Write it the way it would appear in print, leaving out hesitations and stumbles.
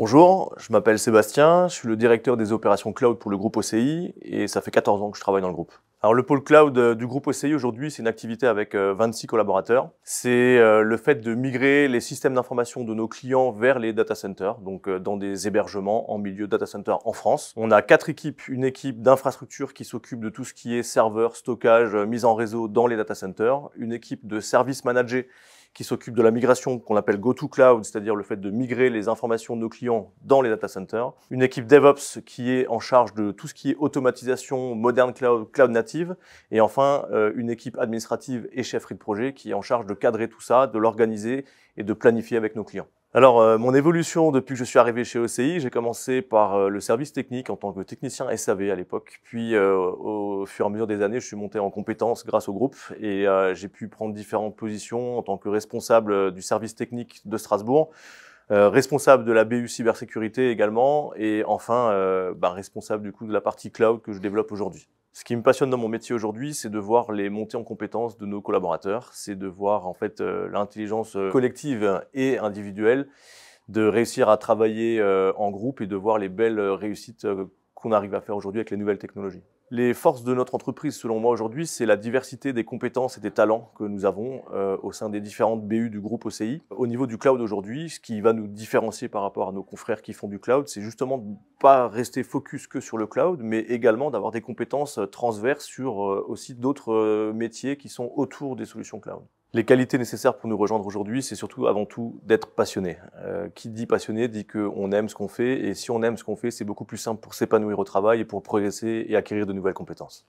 Bonjour, je m'appelle Sébastien, je suis le directeur des opérations cloud pour le groupe OCI et ça fait 14 ans que je travaille dans le groupe. Alors le pôle cloud du groupe OCI aujourd'hui, c'est une activité avec 26 collaborateurs. C'est le fait de migrer les systèmes d'information de nos clients vers les data centers, donc dans des hébergements en milieu data center en France. On a 4 équipes, une équipe d'infrastructure qui s'occupe de tout ce qui est serveur, stockage, mise en réseau dans les data centers, une équipe de service manager qui s'occupe de la migration qu'on appelle Go-to-Cloud, c'est-à-dire le fait de migrer les informations de nos clients dans les data centers. Une équipe DevOps qui est en charge de tout ce qui est automatisation, modern cloud, cloud native. Et enfin, une équipe administrative et chefferie de projet qui est en charge de cadrer tout ça, de l'organiser et de planifier avec nos clients. Alors, mon évolution depuis que je suis arrivé chez OCI, j'ai commencé par le service technique en tant que technicien SAV à l'époque. Puis, au fur et à mesure des années, je suis monté en compétences grâce au groupe et j'ai pu prendre différentes positions en tant que responsable du service technique de Strasbourg, responsable de la BU cybersécurité également et enfin responsable du coup de la partie cloud que je développe aujourd'hui. Ce qui me passionne dans mon métier aujourd'hui, c'est de voir les montées en compétences de nos collaborateurs, c'est de voir en fait l'intelligence collective et individuelle, de réussir à travailler en groupe et de voir les belles réussites qu'on arrive à faire aujourd'hui avec les nouvelles technologies. Les forces de notre entreprise, selon moi aujourd'hui, c'est la diversité des compétences et des talents que nous avons au sein des différentes BU du groupe OCI. Au niveau du cloud aujourd'hui, ce qui va nous différencier par rapport à nos confrères qui font du cloud, c'est justement de ne pas rester focus que sur le cloud, mais également d'avoir des compétences transverses sur aussi d'autres métiers qui sont autour des solutions cloud. Les qualités nécessaires pour nous rejoindre aujourd'hui, c'est surtout avant tout d'être passionné. Qui dit passionné dit qu'on aime ce qu'on fait, et si on aime ce qu'on fait, c'est beaucoup plus simple pour s'épanouir au travail et pour progresser et acquérir de nouvelles compétences.